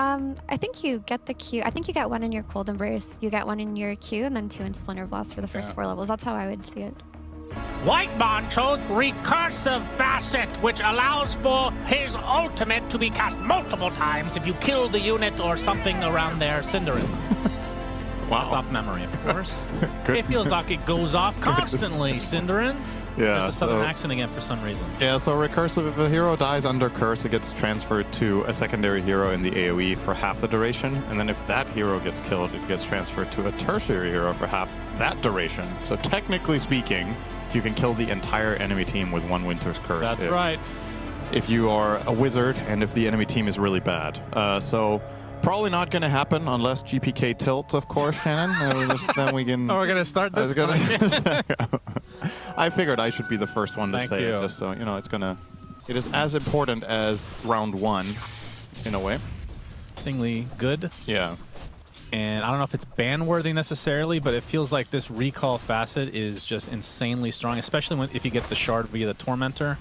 I think you get the Q. I think you get 1 in your Cold Embrace, you get 1 in your Q, and then 2 in Splinter Blast for the first 4 levels. That's how I would see it. Whitemon chose Recursive Facet, which allows for his ultimate to be cast multiple times if you kill the unit or something around there, Cinderin. Wow. That's off memory, of course. It feels like it goes off constantly, Cinderin. Yeah, There's a southern accent again for some reason. Yeah, so recursive, if a hero dies under curse, it gets transferred to a secondary hero in the AoE for half the duration. And then if that hero gets killed, it gets transferred to a tertiary hero for half that duration. So technically speaking, you can kill the entire enemy team with 1 Winter's Curse. That's right. If you are a wizard and if the enemy team is really bad. So probably not going to happen unless GPK tilts, of course, Shannon. Then we can... Oh, we're going to start this? I figured I should be the first one to say it, just so, you know, it is as important as round 1, in a way. Thingly good. Yeah. And I don't know if it's ban-worthy necessarily, but it feels like this recall facet is just insanely strong, especially if you get the shard via the Tormentor.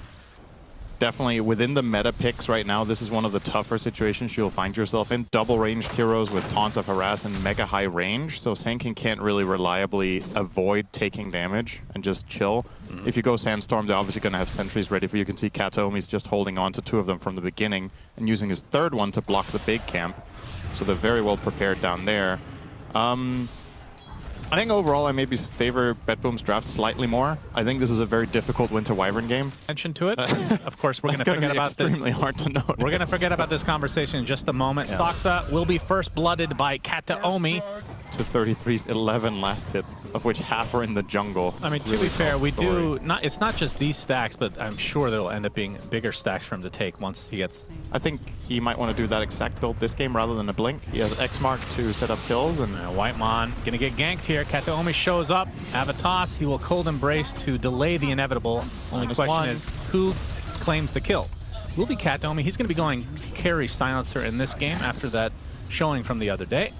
Definitely within the meta picks right now, this is one of the tougher situations you'll find yourself in. Double-ranged heroes with Taunts of Harass and mega high range, so Sand can't really reliably avoid taking damage and just chill. If you go Sandstorm, they're obviously going to have sentries ready for you. You can see Kataomi's just holding on to 2 of them from the beginning and using his 3rd one to block the big camp. So they're very well prepared down there. I think overall I maybe favor BETBOOM's draft slightly more. I think this is a very difficult Winter Wyvern game. Attention to it. Of course, we're going to forget about this. Extremely hard to know. We're going to forget about this conversation in just a moment. Yeah. Soxa will be first blooded by Kataomi. To 33's 11 last hits, of which half are in the jungle. I mean, to be fair, we do not. It's not just these stacks, but I'm sure there'll end up being bigger stacks for him to take once he gets. I think he might want to do that exact build this game rather than a blink. He has X Mark to set up kills, and Whitemon gonna get ganked here. Kataomi shows up. Avatos, he will Cold Embrace to delay the inevitable. Only question is who claims the kill. Will be Kataomi. He's gonna be going carry silencer in this game after that showing from the other day.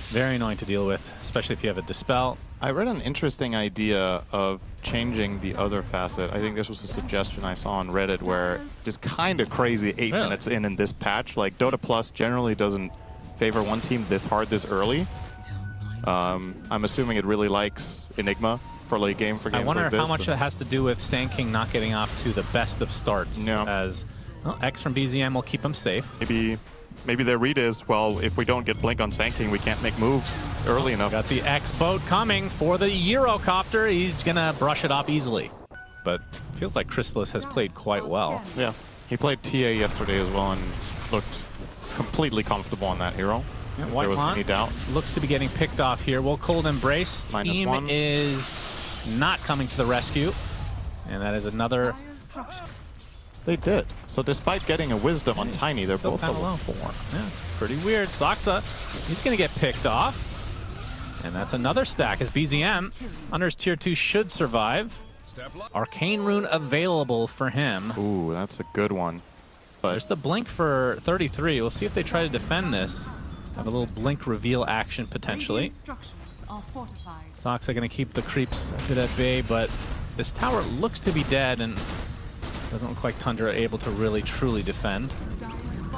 Very annoying to deal with, especially if you have a Dispel. I read an interesting idea of changing the other facet. I think this was a suggestion I saw on Reddit where it's kind of crazy 8 minutes in this patch. Like, Dota Plus generally doesn't favor one team this hard this early. I'm assuming it really likes Enigma for late game for games like this. I wonder how much that has to do with Sand King not getting off to the best of starts. Yeah. As well, X from BZM will keep him safe. Maybe their read is, well, if we don't get Blink on Sand King, we can't make moves early enough. Got the X boat coming for the Eurocopter. He's gonna brush it off easily. But feels like Crystallis has played quite well. Yeah, he played TA yesterday as well and looked completely comfortable on that hero. Yeah, if there was any doubt. Looks to be getting picked off here. We'll Cold Embrace. Team is not coming to the rescue. And that is another... They did. So despite getting a Wisdom on Tiny, they're both level 4. Yeah, it's pretty weird. Soxa, he's going to get picked off. And that's another stack as BZM, under his tier 2, should survive. Arcane Rune available for him. Ooh, that's a good one. But there's the Blink for 33. We'll see if they try to defend this. Have a little Blink reveal action potentially. Soxa going to keep the creeps a bit at bay, but this tower looks to be dead and doesn't look like Tundra able to really truly defend.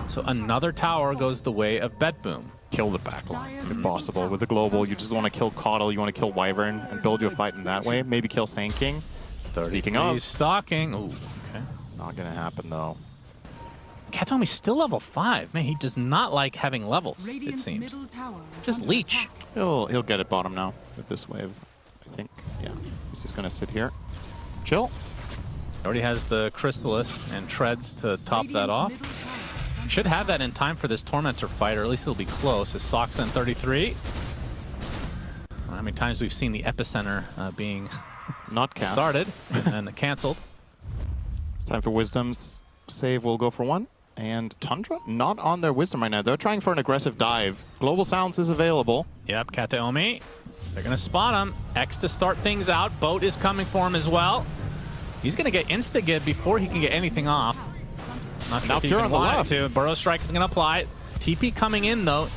So another tower goes the way of BETBOOM. Kill the backline if possible. With the global, you just want to kill Caudle, you want to kill Wyvern and build your fight in that way. Maybe kill Sand King. Speaking of, stalking. Ooh, okay. Not gonna happen though. Kataomi's still level 5. Man, he does not like having levels, it seems. Just leech. He'll get it bottom now with this wave, I think. Yeah, he's just gonna sit here. Chill. Already has the Crystallis and Treads to top that off. Should have that in time for this Tormentor fight, or at least it'll be close. It's Soxa in 33. How many times we've seen the Epicenter being not started and then canceled. It's time for Wisdom's save. We'll go for 1. And Tundra not on their Wisdom right now. They're trying for an aggressive dive. Global Silence is available. Yep, Kataomi. They're going to spot him. X to start things out. Boat is coming for him as well. He's going to get insta-gib before he can get anything off. Not sure if he can apply it to. Burrow Strike is going to apply it. TP coming in, though.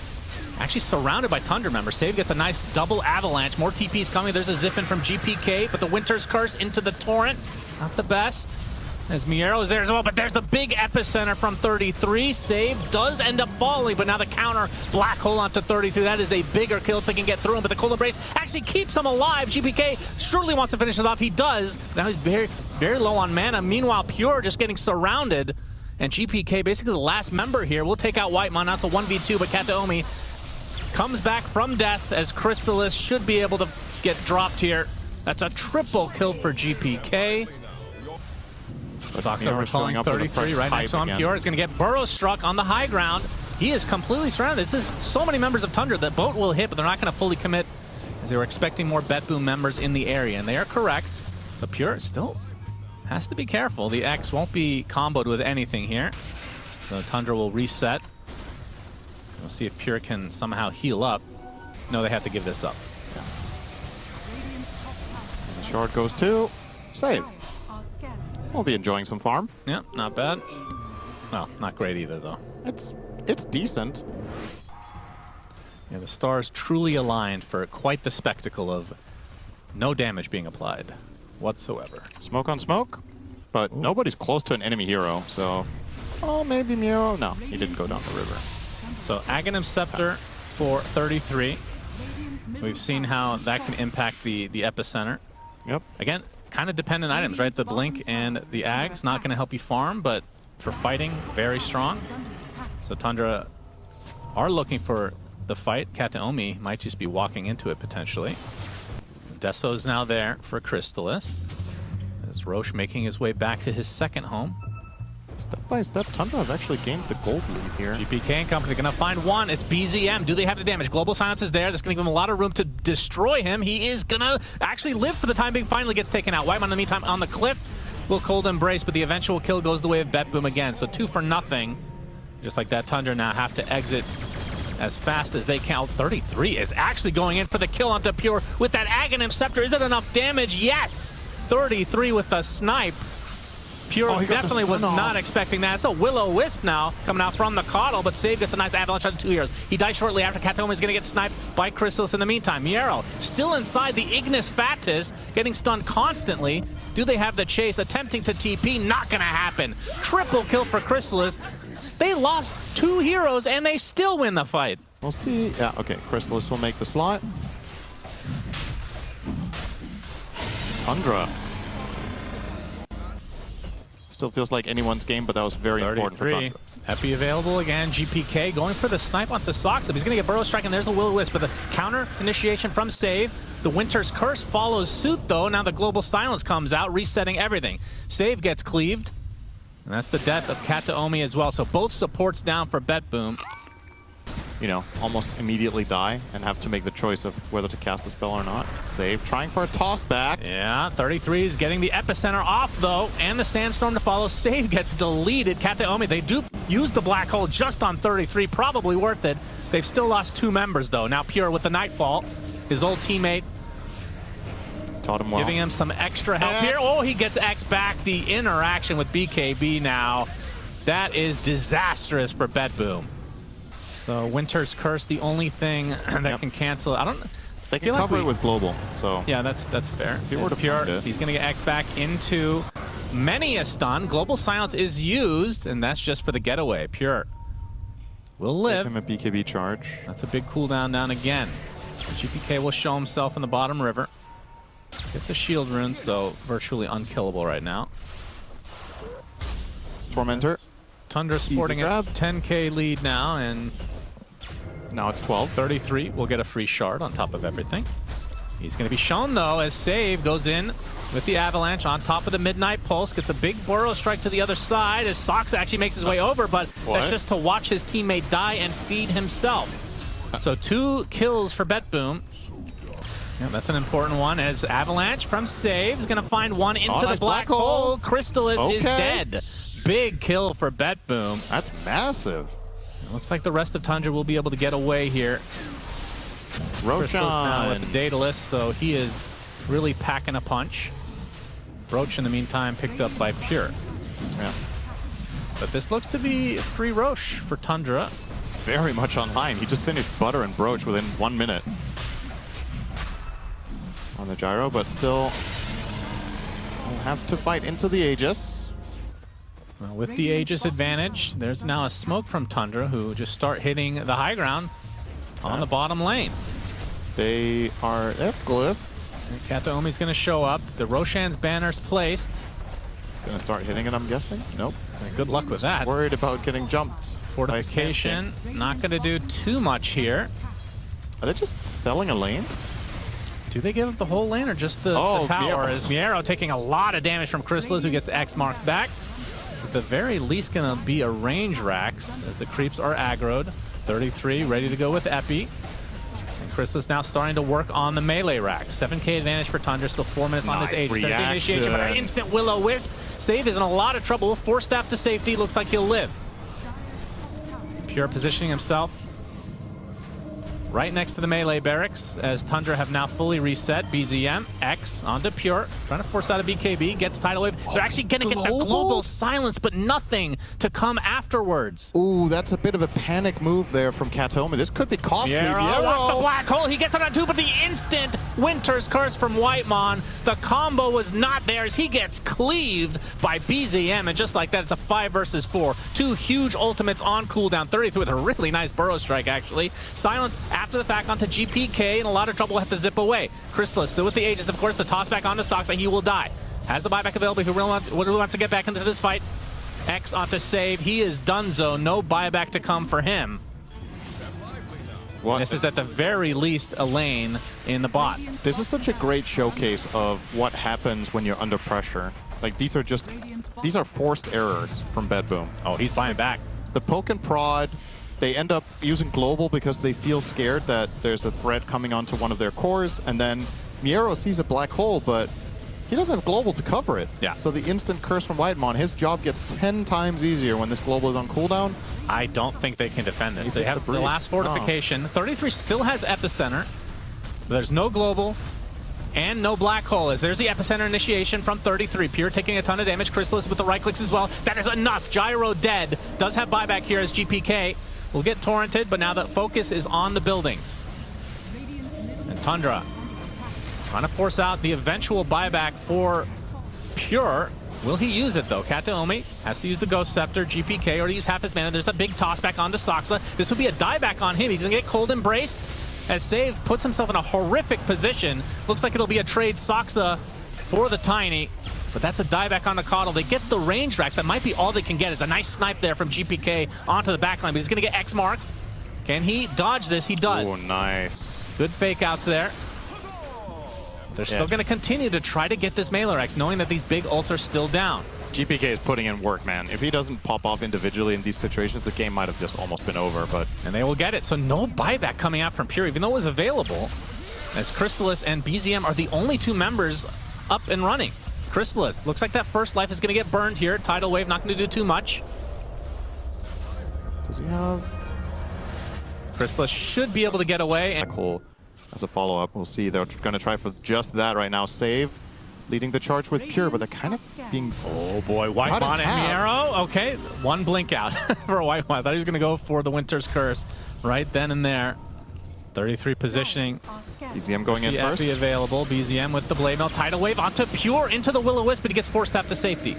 Actually surrounded by Tundra members. Save gets a nice double avalanche. More TPs coming. There's a zip in from GPK, but the Winter's Curse into the Torrent. Not the best. As Miero is there as well, but there's the big epicenter from 33. Save does end up falling, but now the counter black hole onto 33. That is a bigger kill if they can get through him, but the cold embrace actually keeps him alive. GPK surely wants to finish it off. He does. Now he's very, very low on mana. Meanwhile, Pure just getting surrounded, and GPK, basically the last member here, will take out Whitemon. Now it's a 1v2, but Kataomi comes back from death as Crystallis should be able to get dropped here. That's a triple kill for GPK. Sox are recalling 33 right next to him. Pure is going to get burrow struck on the high ground. He is completely surrounded. This is so many members of Tundra. The boat will hit, but they're not going to fully commit as they were expecting more BETBOOM members in the area, and they are correct. But Pure still has to be careful. The X won't be comboed with anything here. So Tundra will reset. We'll see if Pure can somehow heal up. No, they have to give this up. Yeah. And the shard goes to Save. We'll be enjoying some farm. Yeah, not bad. Well, not great either, though. It's decent. Yeah, the stars truly aligned for quite the spectacle of no damage being applied whatsoever. Smoke on smoke, but nobody's close to an enemy hero, so... Oh, maybe Miero? No, he didn't go down the river. So Aghanim Scepter for 33. We've seen how that can impact the epicenter. Yep. Again, kind of dependent items, right? The Blink and the Ag's not going to help you farm, but for fighting, very strong. So Tundra are looking for the fight. Kataomi might just be walking into it potentially. Deso's now there for Crystallis. As Roche making his way back to his second home. Step by step, Tundra have actually gained the gold lead here. GPK and company going to find one. It's BZM. Do they have the damage? Global Silence is there. That's going to give him a lot of room to destroy him. He is going to actually live for the time being. Finally gets taken out. Whitemon in the meantime on the cliff will cold embrace, but the eventual kill goes the way of BETBOOM again. So 2 for nothing. Just like that, Tundra now have to exit as fast as they can. 33 is actually going in for the kill onto Pure with that Aghanim Scepter. Is it enough damage? Yes! 33 with the snipe. Pure definitely was not expecting that. It's a Will-O-Wisp now coming out from the Coddle, but Save gets a nice avalanche on 2 heroes. He dies shortly after. Kataomi is going to get sniped by Crystallis in the meantime. Miero still inside the Ignis Fatus, getting stunned constantly. Do they have the chase? Attempting to TP, not going to happen. Triple kill for Crystallis. They lost 2 heroes and they still win the fight. We'll see. Yeah, okay. Crystallis will make the slot. Tundra. Still feels like anyone's game, but that was very important for Tundra. Epi available again. GPK going for the snipe onto Sox. He's going to get Burrow Strike, and there's the Will-O-Wisp for the counter initiation from Save. The Winter's Curse follows suit, though. Now the Global Silence comes out, resetting everything. Save gets cleaved, and that's the death of Kataomi as well. So both supports down for BETBOOM. You know, almost immediately die and have to make the choice of whether to cast the spell or not. Save, trying for a toss back. Yeah, 33 is getting the epicenter off, though, and the Sandstorm to follow. Save gets deleted. Kataomi, they do use the black hole just on 33, probably worth it. They've still lost 2 members, though. Now Pure with the Nightfall, his old teammate. Taught him well. Giving him some extra help here. Oh, he gets X back. The interaction with BKB now. That is disastrous for BETBOOM. So Winter's Curse, the only thing that can cancel. I don't. They can cover it with global. So yeah, that's fair. If he were to Pure, it. he's going to get X back into many a stun. Global Silence is used, and that's just for the getaway. Pure will live. Give him a BKB charge. That's a big cooldown down again. GPK will show himself in the bottom river. Get the shield runes, though virtually unkillable right now. Tormentor. Tundra sporting a 10k lead now, and now it's 12. 33 will get a free shard on top of everything. He's going to be shown, though, as Save goes in with the Avalanche on top of the Midnight Pulse. Gets a big Burrow Strike to the other side as Sox actually makes his way over, but that's just to watch his teammate die and feed himself. So 2 kills for BETBOOM. Yeah, that's an important one as Avalanche from Save is going to find one into the black hole. Crystallis is dead. Big kill for BETBOOM. That's massive. It looks like the rest of Tundra will be able to get away here. Roche now with the Daedalus, so he is really packing a punch. Roche, in the meantime, picked up by Pure. Yeah. But this looks to be free Roche for Tundra. Very much online. He just finished Butter and Broach within 1 minute. On the gyro, but still will have to fight into the Aegis. Well, with the Aegis advantage, there's now a smoke from Tundra, who just start hitting the high ground on the bottom lane. They are Glyph. And Kataomi's going to show up. The Roshan's banner's placed. It's going to start hitting it, I'm guessing. Nope. Good luck with that. Worried about getting jumped. Fortification, not going to do too much here. Are they just selling a lane? Do they give up the whole lane or just the tower? Is Miero taking a lot of damage from Chrysalis, who gets X marks back? It's at the very least going to be a range Rax as the creeps are aggroed. 33 ready to go with Epi. And Chrysalis now starting to work on the melee Rax. 7k advantage for Tundra, still 4 minutes on this Aegis. There's the initiation, but an instant Will-O-Wisp. Save is in a lot of trouble. Force staff to safety. Looks like he'll live. Pure positioning himself right next to the melee barracks as Tundra have now fully reset. BZM, X onto Pure, trying to force out a BKB, gets tidal wave. They're actually going to get the global silence, but nothing to come afterwards. Ooh, that's a bit of a panic move there from Kataomi. This could be costly. Lost the black hole. He gets it on two, but the instant Winter's Curse from Whitemon. The combo was not there as he gets cleaved by BZM, and just like that, it's a 5 versus 4. Two huge ultimates on cooldown. 33 with a really nice burrow strike, actually. Silence after the fact onto GPK, in a lot of trouble, have to zip away. Chrysalis still with the Aegis, of course, the toss back onto Stocks, and he will die. Has the buyback available if he really wants to get back into this fight. X onto save. He is donezo. No buyback to come for him. This is at the very least a lane in the bot. This is such a great showcase of what happens when you're under pressure. Like, these are forced errors from BETBOOM. Oh, he's buying back. The poke and prod, they end up using global because they feel scared that there's a threat coming onto one of their cores, and then Miero sees a black hole, but he doesn't have global to cover it. Yeah. So the instant curse from Whitemon, his job gets 10 times easier when this global is on cooldown. I don't think they can defend this. They have the last fortification. 33 still has Epicenter. There's no global and no black hole. As there's the Epicenter initiation from 33. Pure taking a ton of damage. Chrysalis with the right clicks as well. That is enough. Gyro dead. Does have buyback here as GPK will get torrented, but now the focus is on the buildings. And Tundra trying to force out the eventual buyback for Pure. Will he use it, though? Kataomi has to use the Ghost Scepter, GPK, or to use half his mana. There's a big toss back onto Soxa. This would be a dieback on him. He's going to get cold embraced as Save puts himself in a horrific position. Looks like it'll be a trade Soxa for the Tiny, but that's a dieback on the Coddle. They get the range racks. That might be all they can get. It's a nice snipe there from GPK onto the backline, but he's going to get X marked. Can he dodge this? He does. Oh, nice. Good fake outs there. They're still going to continue to try to get this Mailer X, knowing that these big ults are still down. GPK is putting in work, man. If he doesn't pop off individually in these situations, the game might have just almost been over, but... And they will get it. So no buyback coming out from Pure, even though it was available, as Chrysalis and BZM are the only two members up and running. Chrysalis, looks like that first life is going to get burned here. Tidal Wave not going to do too much. Does he have... Chrysalis should be able to get away. Black hole as a follow-up. We'll see. They're going to try for just that right now. Save, leading the charge with Pure, but they're kind of being... Oh boy, Whitemon and Miero. Okay, one blink out for Whitemon. I thought he was going to go for the Winter's Curse right then and there. 33 positioning. BZM going in first. Epi available. BZM with the Blade Mail. Tidal Wave onto Pure into the Will-O-Wisp, but he gets forced out to safety.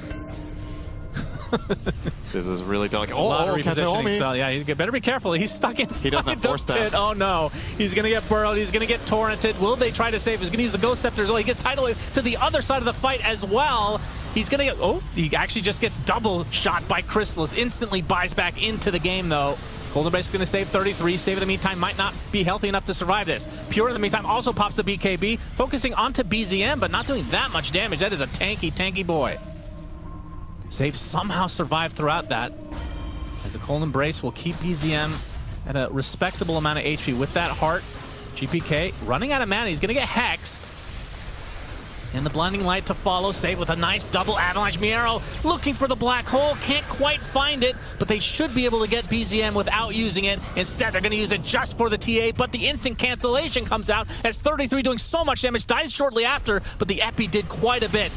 This is really delicate. Kataomi. Yeah, he better be careful. He's stuck in. He doesn't have force that. Oh no, he's gonna get burrowed. He's gonna get torrented. Will they try to save? He's gonna use the Ghost Scepter as well. He gets Tidal Wave to the other side of the fight as well. He's gonna get. Oh, he actually just gets double shot by Chrysalis. Instantly buys back into the game though. Golden Base is going to save 33. Save in the meantime might not be healthy enough to survive this. Pure in the meantime also pops the BKB, focusing onto BZM, but not doing that much damage. That is a tanky boy. Save somehow survived throughout that, as the Cold Embrace will keep BZM at a respectable amount of HP. With that heart, GPK running out of mana. He's going to get hexed. And the Blinding Light to follow. Save with a nice double avalanche. Miero looking for the black hole. Can't quite find it, but they should be able to get BZM without using it. Instead, they're going to use it just for the TA, but the instant cancellation comes out as 33 doing so much damage. Dies shortly after, but the Epi did quite a bit.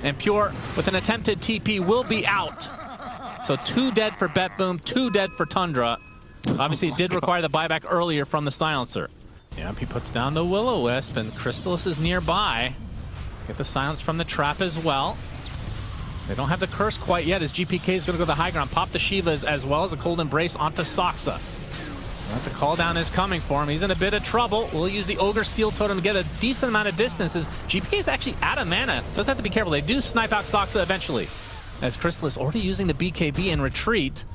And Pure, with an attempted TP, will be out. So 2 dead for BETBOOM, 2 dead for Tundra. Obviously, it did require the buyback earlier from the Silencer. Yeah, he puts down the Will-O-Wisp, and Chrysalis is nearby. Get the silence from the trap as well. They don't have the curse quite yet as GPK is going to go the high ground, pop the Shivas as well as a cold embrace onto Soxa. The call down is coming for him. He's in a bit of trouble. We'll use the Ogre Steel Totem to get a decent amount of distance as GPK is actually out of mana. Doesn't have to be careful. They do snipe out Soxa eventually. As Crystallis already using the BKB in retreat.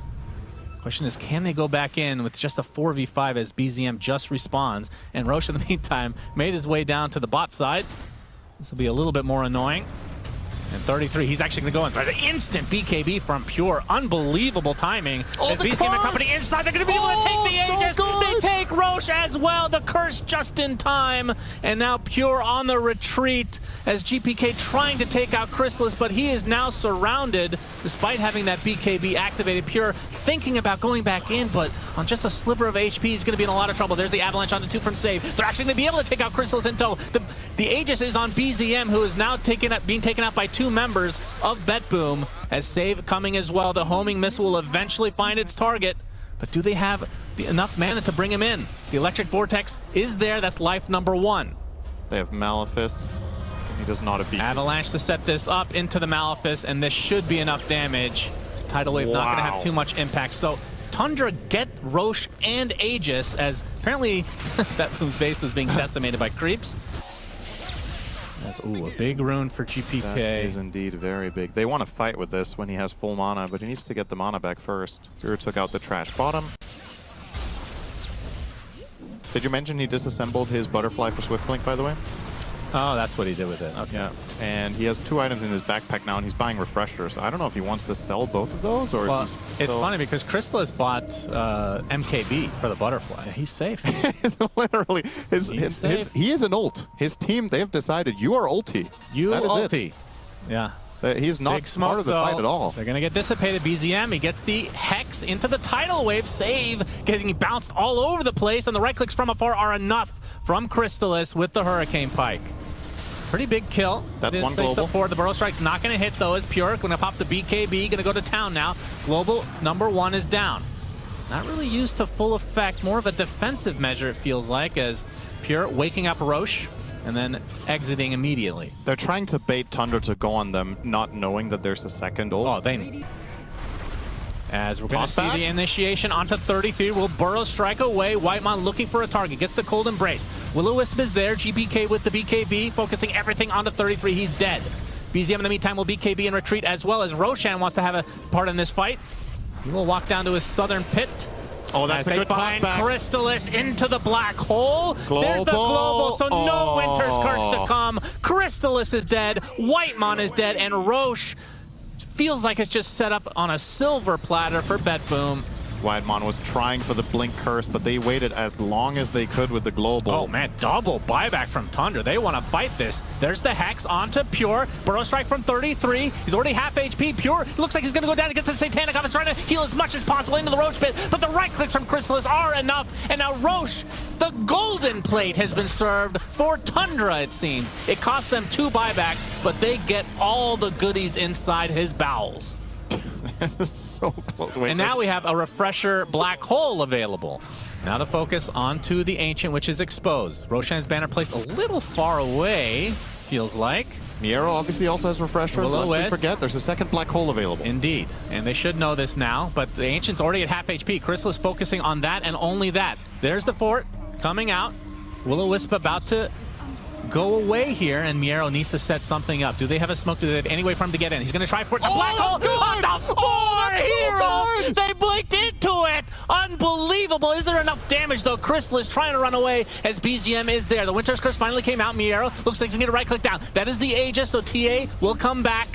Question is, can they go back in with just a 4v5 as BZM just respawns? And Roche, in the meantime, made his way down to the bot side. This will be a little bit more annoying. And 33, he's actually going to go in. But an instant BKB from Pure. Unbelievable timing. As BZM and company inside, they're going to be able to take the Aegis. They take Roche as well. The curse just in time. And now Pure on the retreat as GPK trying to take out Crystallis, but he is now surrounded despite having that BKB activated. Pure thinking about going back in, but on just a sliver of HP, he's going to be in a lot of trouble. There's the Avalanche onto 2 from Save. They're actually going to be able to take out Crystallis in tow. The Aegis is on BZM, who is now being taken out by 2 members of BETBOOM, as Save coming as well. The homing missile will eventually find its target, but do they have enough mana to bring him in? The Electric Vortex is there. That's life number 1. They have Malefice. He does not beat Avalanche to set this up into the Malefice, and this should be enough damage. Tidal Wave not going to have too much impact. So Tundra get Roche and Aegis, as apparently BETBOOM's base was being decimated by creeps. That's, ooh, a big rune for GPK. That is indeed very big. They want to fight with this when he has full mana, but he needs to get the mana back first. Zero took out the trash bottom. Did you mention he disassembled his butterfly for Swift Blink, by the way? Oh, that's what he did with it. Okay. Yeah, and he has 2 items in his backpack now, and he's buying refreshers. I don't know if he wants to sell both of those, or well, if he's it's funny because Crystallis bought MKB for the butterfly. He's safe. Literally, he is an ult. His team, they have decided you are ulti. You ulti. Yeah. He's not part of the fight at all. They're going to get dissipated. BZM, he gets the Hex into the Tidal Wave. Save, getting bounced all over the place, and the right clicks from afar are enough from Crystallis with the Hurricane Pike. Pretty big kill. That's one global. The Burrow Strike's not going to hit, though, as Pure going to pop the BKB, going to go to town now. Global number 1 is down. Not really used to full effect. More of a defensive measure, it feels like, as Pure waking up Roche and then exiting immediately. They're trying to bait Tundra to go on them, not knowing that there's a second ult. Oh, they... As we're going to see the initiation onto 33. Will Burrow strike away? Whitemon looking for a target. Gets the cold embrace. Will-O-Wisp is there. GPK with the BKB, focusing everything onto 33. He's dead. BZM in the meantime will BKB in retreat, as well as Roshan wants to have a part in this fight. He will walk down to his southern pit. Oh, that's a good toss back. Crystallis into the black hole. Global. There's the global, so no Winter's Curse to come. Crystallis is dead. Whitemon is dead, and Roche feels like it's just set up on a silver platter for BETBOOM. Whitemon was trying for the Blink Curse, but they waited as long as they could with the global. Oh man, double buyback from Tundra. They want to fight this. There's the Hex onto Pure. Burrow Strike from 33. He's already half HP. Pure looks like he's going to go down and get to the Satanic Office, trying to heal as much as possible into the Roche pit, but the right clicks from Crystallis are enough, and now Roche, the golden plate has been served for Tundra, it seems. It cost them 2 buybacks, but they get all the goodies inside his bowels. This is so close. Wait, and now we have a refresher black hole available. Now the focus onto the Ancient, which is exposed. Roshan's banner placed a little far away, feels like. Miero obviously also has refresher. Lest we forget, there's a second black hole available. Indeed, and they should know this now, but the Ancient's already at half HP. Crystal is focusing on that and only that. There's the fort coming out. Will-O-Wisp about to go away here, and Miero needs to set something up. Do they have a smoke? Do they have any way for him to get in? He's going to try for it. The black hole on the hero! They blinked into it! Unbelievable! Is there enough damage, though? Crystal is trying to run away as BZM is there. The Winter's Curse finally came out. Miero looks like he's going to get a right click down. That is the Aegis, so TA will come back.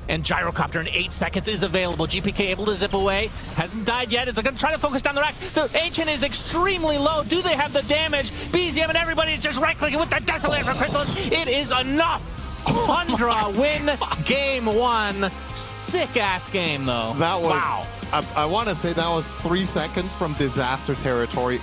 And Gyrocopter in 8 seconds is available. GPK able to zip away. Hasn't died yet. They're going to try to focus down the rack. The Ancient is extremely low. Do they have the damage? BZM and everybody is just right-clicking with the Desolator for Crystallis. It is enough. Tundra win game 1. Sick-ass game, though. That was... Wow. I want to say that was 3 seconds from disaster territory.